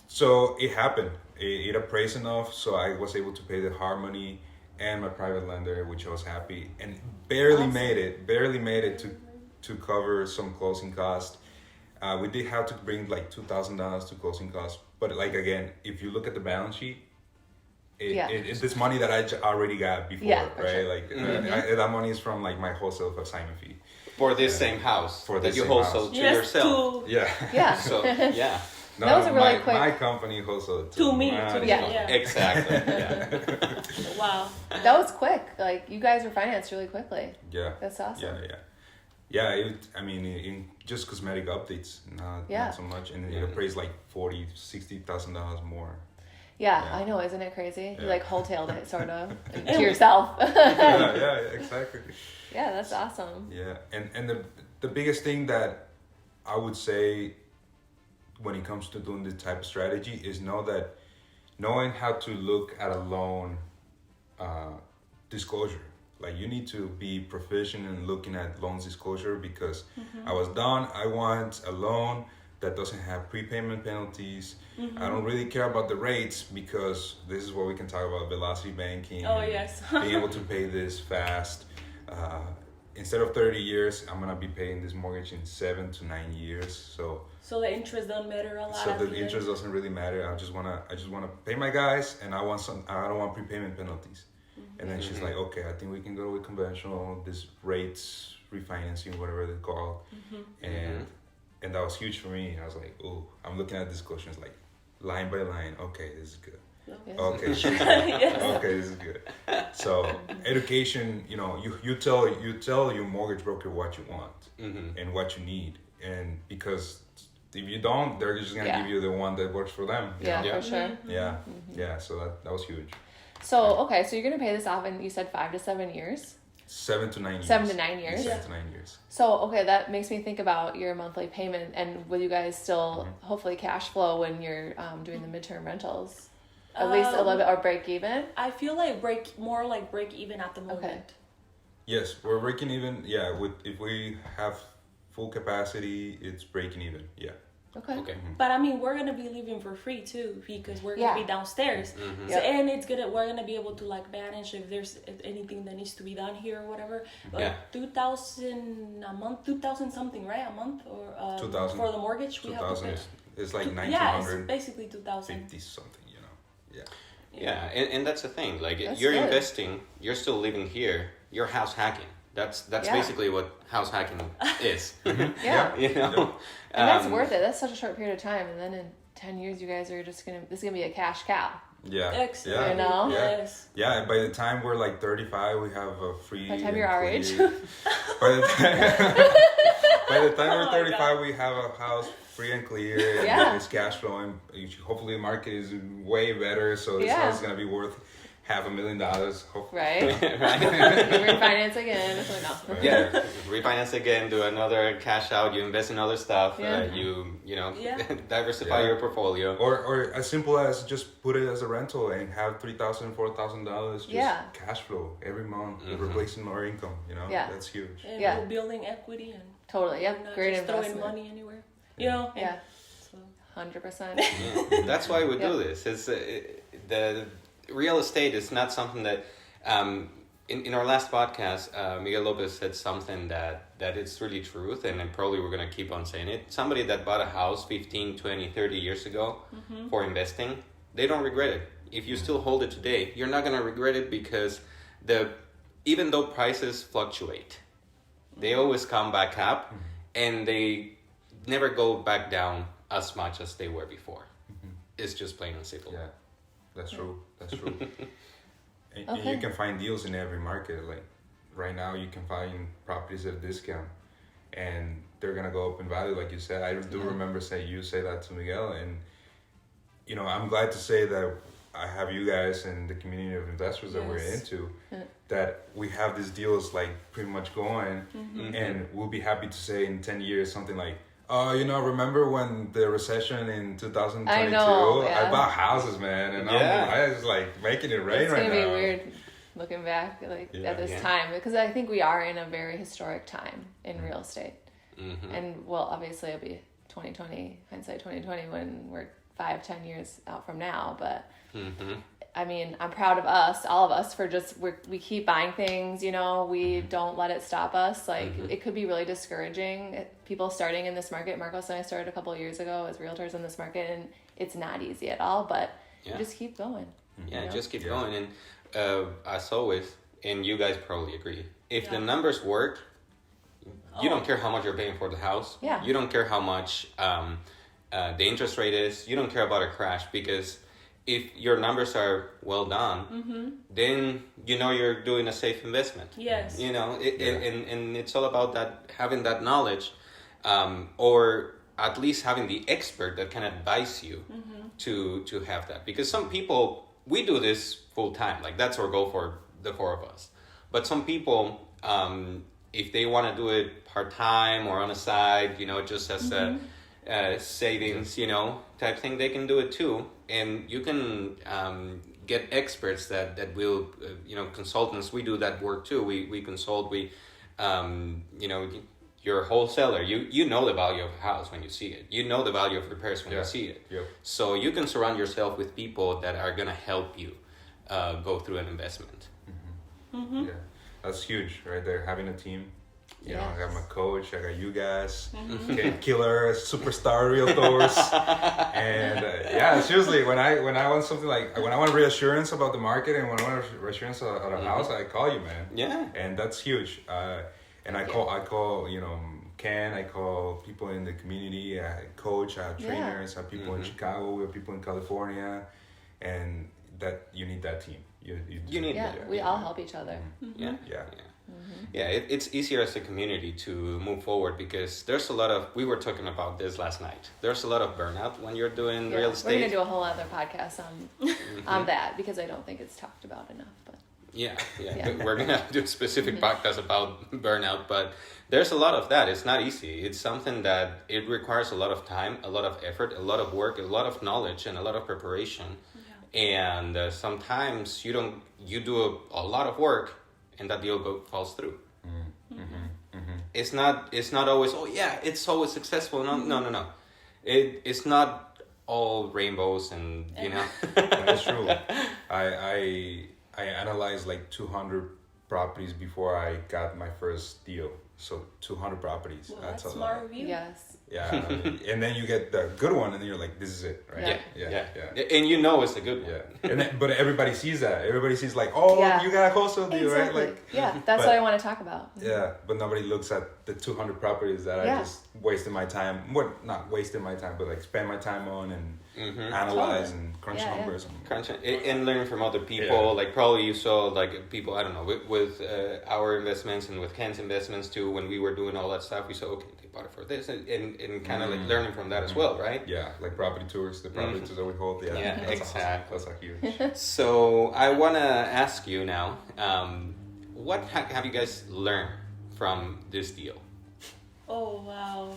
so it happened. It appraised enough, so I was able to pay the hard money and my private lender, which I was happy, and barely made it to cover some closing costs. We did have to bring like $2,000 to closing costs, but like, again, if you look at the balance sheet, it's this money that I already got before, right? Sure. Like that money is from like my wholesale assignment fee. For this same house For that this you same wholesale house. to yourself. Yeah. Yeah. So, yeah. No, That was a really quick- My company wholesale To me, my- to me, Yeah. Exactly. Yeah. Wow. That was quick. Like you guys were financed really quickly. Yeah. That's awesome. Yeah. I mean, in just cosmetic updates, not so much, and it appraised like $40,000-$60,000 more. Yeah, Yeah. I know. Isn't it crazy? You Yeah. like wholetailed it sort of to yourself. yeah, exactly. Yeah, that's awesome. Yeah, and the biggest thing that I would say when it comes to doing this type of strategy is knowing how to look at a loan disclosure. Like, you need to be proficient in looking at loans disclosure, because I was done. I want a loan that doesn't have prepayment penalties. I don't really care about the rates, because this is what we can talk about, velocity banking. Oh, yes. Being able to pay this fast. Instead of 30 years, I'm gonna be paying this mortgage in 7 to 9 years. So the interest don't matter a lot. So at the the interest end. doesn't really matter. I just wanna pay my guys, and I don't want prepayment penalties. And then she's like, okay, I think we can go with conventional, this rates refinancing, whatever they call. And that was huge for me. I was like, oh, I'm looking at this question, it's like line by line. Okay, this is good. Yes. Okay, okay, this is good. So education, you know, you tell your mortgage broker what you want and what you need, and because if you don't, they're just gonna give you the one that works for them. you Yeah, know? for sure. Yeah. So that was huge. So okay, so you're gonna pay this off, and you said 5 to 7 years. 7 to 9 years. 7 to 9 years. 7 to 9 years. So okay, that makes me think about your monthly payment, and will you guys still hopefully cash flow when you're doing the midterm rentals? At least a little bit, or break even? I feel like break even at the moment. Okay. Yes, we're breaking even. Yeah, if we have full capacity, it's breaking even. Yeah. Okay. But I mean, we're gonna be living for free too, because we're gonna be downstairs. So, and we're gonna be able to like manage if there's anything that needs to be done here or whatever. Like 2,000 a month, 2,000 something, right? A month, or 2,000 for the mortgage we have to 2,000. pay. It's like Yeah, it's 1,950 basically 2,000. something. You know. Yeah. Yeah, and that's the thing. Like, That's you're good. investing, you're still living here, you're house hacking. That's basically what house hacking is. Yeah. You know? And that's worth it. That's such a short period of time, and then in 10 years, you guys are just this is gonna be a cash cow. Yeah. Excellent. Yeah. You know? Yeah. Yes. Yeah, and by the time we're like 35, we have a free. By the time and you're our clear- age. by the time Oh we're my 35, we have a house free and clear. And Yeah. it's cash flowing. Hopefully, the market is way better, so this Yeah. house is gonna be worth $500,000. Hopefully. Right. Right. Refinance again. It's like, no. Yeah, refinance again, do another cash out. You invest in other stuff. Yeah. You know, Yeah. diversify your portfolio. Or as simple as just put it as a rental and have $3,000, $4,000 just cash flow every month, replacing our income. You know, that's huge. And Yeah. we're building equity and Totally. Yep. not Great just investment. throwing money anywhere. You know. Yeah. So. 100%. Yeah. That's why we do this. It's the real estate is not something that. In our last podcast, Miguel Lopez said something that it's really truth, and probably we're going to keep on saying it. Somebody that bought a house 15, 20, 30 years ago for investing, they don't regret it. If you still hold it today, you're not going to regret it because even though prices fluctuate, they always come back up and they never go back down as much as they were before. It's just plain and simple. Yeah, that's true. That's true. And you can find deals in every market. Like right now, you can find properties at a discount, and they're gonna go up in value, like you said. I do remember you say that to Miguel, and you know, I'm glad to say that I have you guys and the community of investors that we're into, that we have these deals like pretty much going, and we'll be happy to say in 10 years something like, oh, you know, remember when the recession in 2022? I know, I bought houses, man, and I was like making it rain right now. It's gonna be weird looking back at this time, because I think we are in a very historic time in real estate. And well, obviously it'll be 2020, hindsight 2020 when we're 5-10 years out from now, but I mean, I'm proud of us, all of us, for just we keep buying things, you know, we don't let it stop us. Like it could be really discouraging, people starting in this market. Marcos and I started a couple of years ago as realtors in this market, and it's not easy at all, but you just keep going. Yeah, you know? just keep going. And as always, and you guys probably agree, if the numbers work, you don't care how much you're paying for the house. Yeah. You don't care how much the interest rate is. You don't care about a crash, because if your numbers are well done, then you know you're doing a safe investment. Yes. You know, and it's all about that, having that knowledge, or at least having the expert that can advise you to have that. Because some people, we do this full time, like that's our goal for the four of us. But some people, if they want to do it part time or on the side, you know, just as a savings, you know, type thing, they can do it too. And you can get experts that will, you know, consultants. We do that work too. We consult. You know, you're a wholesaler. You know the value of a house when you see it. You know the value of repairs when you see it. Yep. So you can surround yourself with people that are gonna help you go through an investment. Yeah, that's huge, right there. Having a team. You know, I got my coach, I got you guys, killer, superstar realtors, and seriously, when I want something like, when I want reassurance about the market and when I want reassurance about a house, I call you, man. Yeah, and that's huge. And I call you know, Ken, I call people in the community, I coach, I have trainers, I have people in Chicago, we have people in California, and that you need that team. You need that. We all help each other. Yeah, it's easier as a community to move forward, because there's a lot of, we were talking about this last night, there's a lot of burnout when you're doing real estate. We're going to do a whole other podcast on that, because I don't think it's talked about enough. But Yeah. We're going to do a specific podcast about burnout, but there's a lot of that. It's not easy. It's something that it requires a lot of time, a lot of effort, a lot of work, a lot of knowledge, and a lot of preparation. And sometimes you do a lot of work, and that deal falls through. It's not always, it's always successful. No. It's not all rainbows, and you know. That's true. I analyzed like 200 properties before I got my first deal. So 200 properties. Well, that's a smart lot. review. yes. Yeah, and then you get the good one, and then you're like, "This is it, right?" Yeah. And you know it's a good one. Yeah, and then, but everybody sees that. Everybody sees like, "Oh, you got a wholesale deal, exactly. right?" Like, that's what I want to talk about. Yeah, but nobody looks at the 200 properties that I just wasted my time. Well, not wasting my time, but like spend my time on and analyze and crunch numbers. And learn from other people. Like probably you saw like people, I don't know, with our investments and with Ken's investments too. to when we were doing all that stuff, we said, okay, they bought it for this, and kind of like learning from that as well, right? Yeah, like property tours, the property tours that we hold. Yeah, Yeah, exactly. Awesome. That's a huge. So I want to ask you now, what have you guys learned from this deal? Oh wow.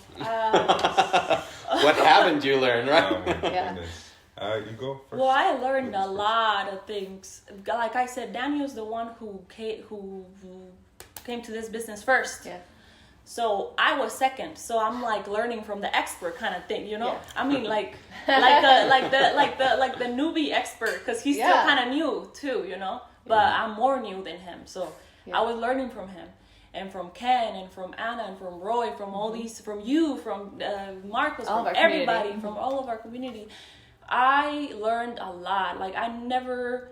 What haven't you learned, right? Oh my goodness. You go first. Well, I learned a lot of things. Like I said, Daniel's the one who came to this business first. Yeah. So I was second. So I'm like learning from the expert kind of thing, you know. Yeah. I mean, like the newbie expert, because he's still kind of new too, you know. But I'm more new than him, so I was learning from him. And from Ken, and from Anna, and from Roy, from all these, from you, from Marcos, from everybody, from all of our community. I learned a lot. Like I never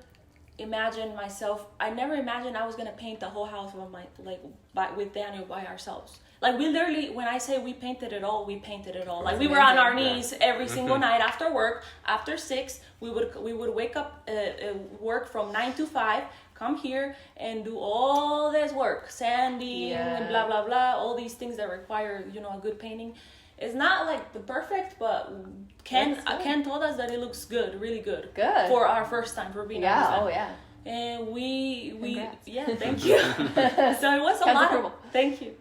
imagined I was gonna paint the whole house with Daniel by ourselves. Like we literally, when I say we painted it all, we painted it all. Like we were on our knees every single night after work. After 6, we would wake up, work from 9 to 5. Come here and do all this work, sanding and blah blah blah, all these things that require, you know, a good painting. It's not like the perfect, but Ken told us that it looks good, really good. Good. For our first time, for being on this time. Oh yeah. And we Congrats. thank you. So it was a Ken's lot approval. thank you.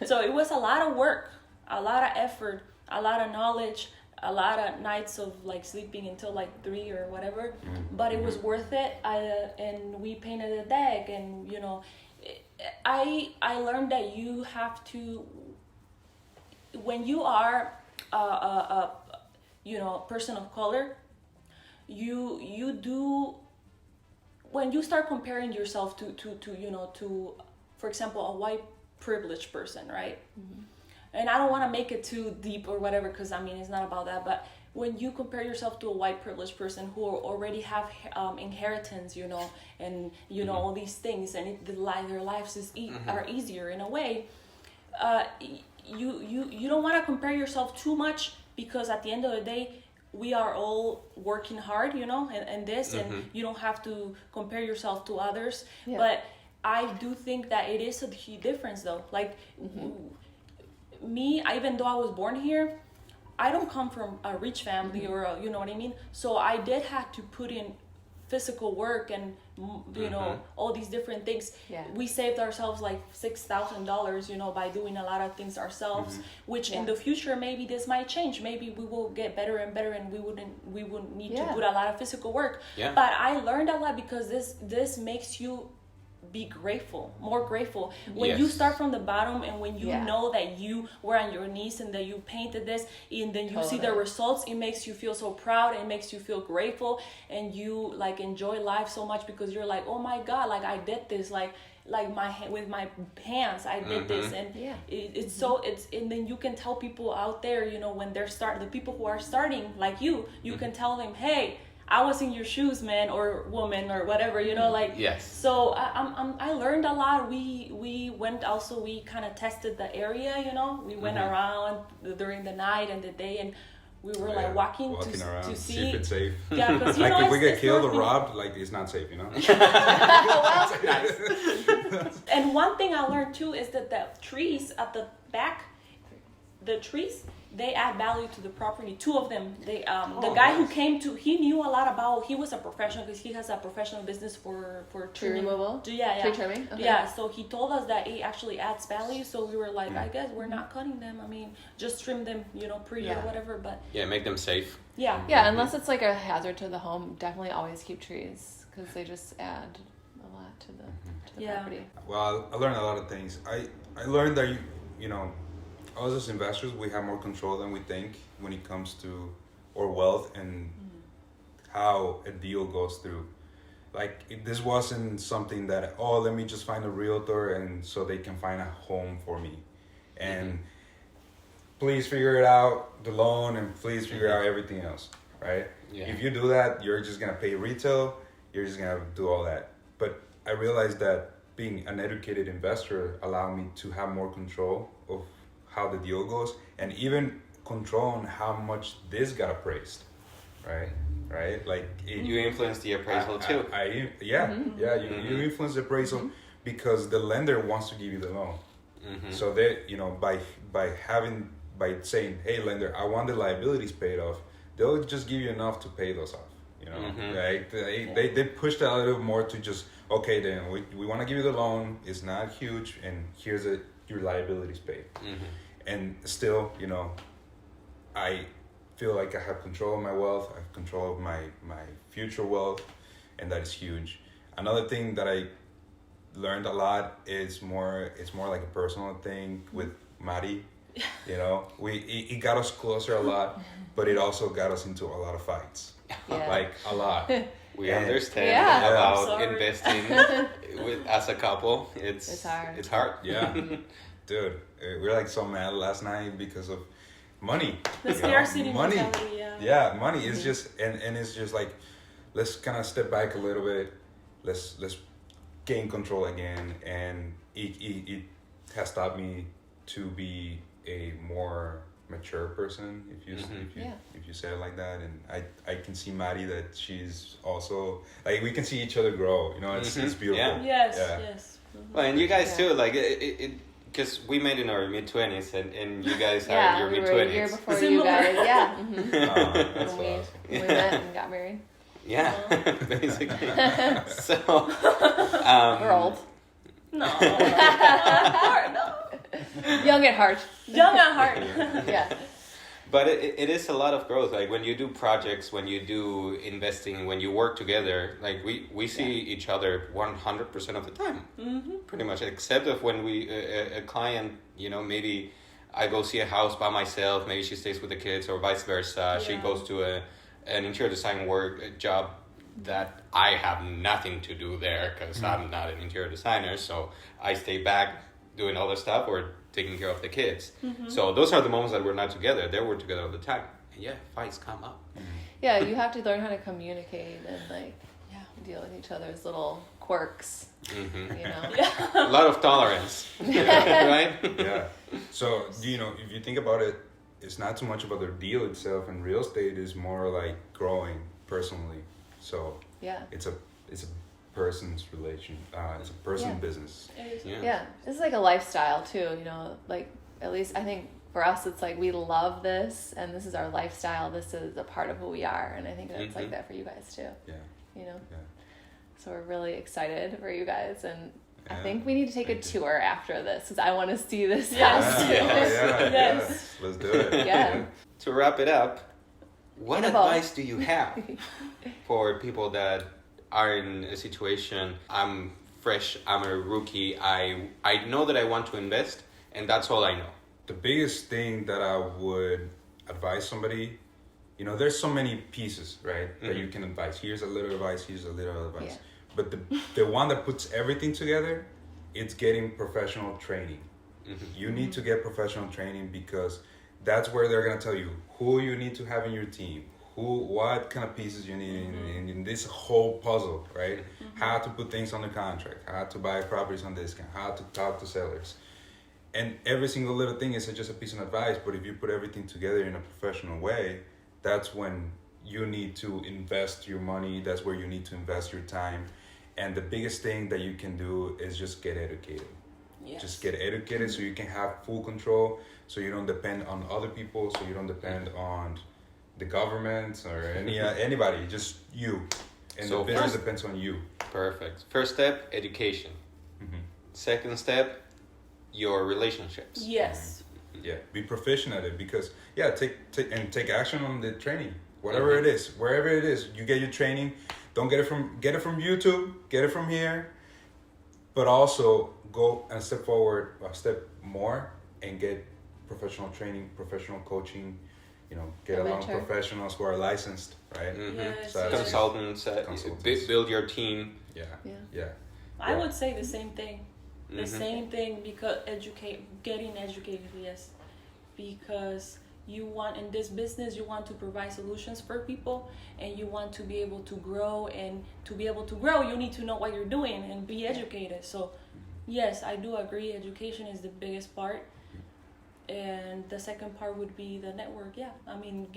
So it was a lot of work, a lot of effort, a lot of knowledge, a lot of nights of like sleeping until like 3 or whatever, but it was worth it. And we painted the deck, and you know, I learned that you have to, when you are a you know, person of color, you do, when you start comparing yourself to you know, to, for example, a white privileged person, right? And I don't want to make it too deep or whatever, because I mean, it's not about that. But when you compare yourself to a white privileged person who already have inheritance, you know, and you know all these things, and their lives are easier in a way, you don't want to compare yourself too much, because at the end of the day, we are all working hard, you know, and and you don't have to compare yourself to others. Yeah. But I do think that it is a huge difference, though. Like. Me, even though I was born here, I don't come from a rich family or you know what I mean. So I did have to put in physical work and you know all these different things. Yeah. We saved ourselves like $6,000, you know, by doing a lot of things ourselves. Which in the future maybe this might change. Maybe we will get better and better, and we wouldn't need to put a lot of physical work. Yeah. But I learned a lot, because this makes you be grateful, more grateful. When you start from the bottom, and when you know that you were on your knees and that you painted this, and then you see the results, it makes you feel so proud, it makes you feel grateful, and you like enjoy life so much, because you're like, oh my God, like I did this, like with my hands I did this. And it's and then you can tell people out there, you know, when they're the people who are starting like you can tell them, hey, I was in your shoes, man, or woman, or whatever, you know, like. Yes. So I learned a lot. We went also. We kind of tested the area, you know. We went around during the night and the day, and we were like walking around to see if it's safe. Yeah, because like if we get killed or robbed, like it's not safe, you know. Well, nice. And one thing I learned too is that the trees at the back, they add value to the property. 2 of them. The guy who came he knew a lot about. He was a professional, because he has a professional business for tree removal. Yeah. Tree trimming. Okay. Yeah. So he told us that it actually adds value. So we were like, I guess we're not cutting them. I mean, just trim them, you know, or whatever. But make them safe. Yeah. Yeah. Unless it's like a hazard to the home, definitely always keep trees, because they just add a lot to the property. Well, I learned a lot of things. I learned that you know. Us as investors, we have more control than we think when it comes to our wealth and how a deal goes through. Like, this wasn't something that, let me just find a realtor and so they can find a home for me. And please figure it out, the loan, and please figure out everything else, right? Yeah. If you do that, you're just going to pay retail, you're just going to do all that. But I realized that being an educated investor allowed me to have more control of how the deal goes, and even control on how much this got appraised, right? Like you influence the appraisal too. You influence the appraisal because the lender wants to give you the loan, So they, you know, by saying, hey, lender, I want the liabilities paid off, they'll just give you enough to pay those off. You know, right? They push that a little more to just, okay, then we want to give you the loan. It's not huge, and here's your liabilities paid. And still, you know, I feel like I have control of my wealth. I have control of my future wealth, and that is huge. Another thing that I learned a lot is it's more like a personal thing with Mari. You know, it got us closer a lot, but it also got us into a lot of fights. Like a lot. We understand about investing as a couple. It's hard. It's hard. Yeah. Dude, we're like so mad last night because of money. The scarcity money. mentality, Yeah, money is just and it's just like, let's kind of step back a little bit. Let's gain control again, and it has taught me to be a more mature person, if you say it like that. And I can see Mari that she's also like, we can see each other grow. You know, it's beautiful. Yes. Well, and you guys too, like it because we met in our mid-20s, and you guys are in your mid-20s. Yeah, a year before you guys. Yeah. That's awesome. We met and got married. Yeah, basically. So we're old. No. Young at heart. Young at heart. Yeah. But it is a lot of growth. Like when you do projects, when you do investing, when you work together, like we see each other 100% of the time, pretty much. Except of when a client, you know, maybe I go see a house by myself, maybe she stays with the kids, or vice versa. She goes to an interior design job that I have nothing to do there because I'm not an interior designer. So I stay back doing all the stuff or taking care of the kids. So those are the moments that we're not together. They were together all the time. And fights come up. Yeah, you have to learn how to communicate and like deal with each other's little quirks. You know, a lot of tolerance, right? Yeah. So you know, if you think about it, it's not so much about the deal itself, and real estate is more like growing personally. So it's a person's relation. It's a person business. Yeah, this is like a lifestyle too. You know, like at least I think for us, it's like we love this, and this is our lifestyle. This is a part of who we are, and I think that's like that for you guys too. Yeah. You know. Yeah. So we're really excited for you guys, and I think we need to take a tour after this because I want to see this house. Yes. Let's do it. Yeah. To wrap it up, what advice do you have for people that are in a situation, I'm fresh, I'm a rookie, I know that I want to invest, and that's all I know? The biggest thing that I would advise somebody, you know, there's so many pieces, right, that you can advise. Here's a little advice, here's a little advice. Yeah. But the one that puts everything together, it's getting professional training. You need to get professional training because that's where they're going to tell you who you need to have in your team, what kind of pieces you need in this whole puzzle, right? How to put things on the contract, how to buy properties on discount, how to talk to sellers. And every single little thing is just a piece of advice, but if you put everything together in a professional way, that's when you need to invest your money, that's where you need to invest your time. And the biggest thing that you can do is just get educated. Yes. Just get educated so you can have full control, so you don't depend on other people, so you don't depend on the government or anybody, just you. And so the business depends on you. Perfect. First step, education. Second step, your relationships. Yes. Yeah, be proficient at it because take action on the training. Whatever it is, wherever it is, you get your training. Don't get it from YouTube, get it from here, but also go a step forward, a step more, and get professional training, professional coaching. You know, get along with professionals who are licensed, right? Yes. So consultants, build your team. Yeah. I would say the same thing. The same thing because getting educated, yes, because you want in this business, you want to provide solutions for people, and you want to be able to grow, and to be able to grow, you need to know what you're doing and be educated. So yes, I do agree, education is the biggest part, and the second part would be the network. I mean,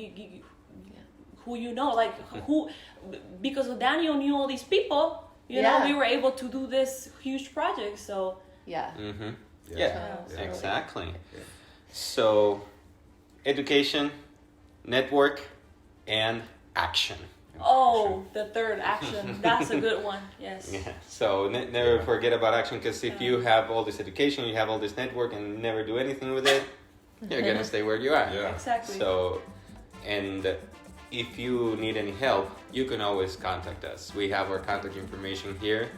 who you know, like who, because Daniel knew all these people, you know, we were able to do this huge project. So Yeah, So, exactly. Yeah. So, education, network, and action. Oh, the third action. That's a good one. Yes. Yeah. So never forget about action, because if you have all this education, you have all this network, and never do anything with it, you're gonna stay where you are. Yeah. Exactly. So, and if you need any help, you can always contact us. We have our contact information here.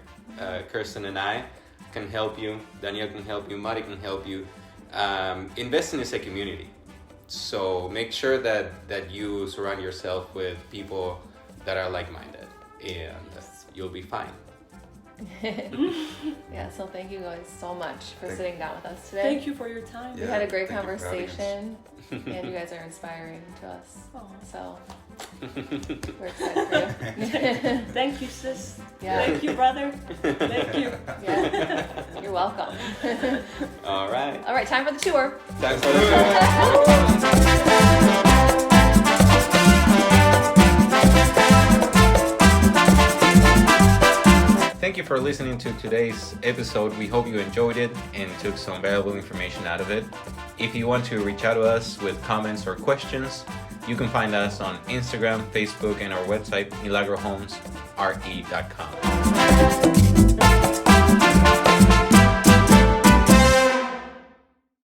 Kirsten and I can help you. Danielle can help you. Mari can help you. Investing is a community. So make sure that you surround yourself with people that are like-minded, and you'll be fine. Yeah, so thank you guys so much for sitting down with us today. Thank you for your time. We had a great thank you for having us. conversation, and you guys are inspiring to us. Aw. So we're excited for you. Thank you, sis. Yeah. Thank you, brother. Thank you. Yeah, you're welcome. All right. All right, time for the tour. Time for the Thank you for listening to today's episode. We hope you enjoyed it and took some valuable information out of it. If you want to reach out to us with comments or questions, you can find us on Instagram, Facebook, and our website, milagrohomesre.com.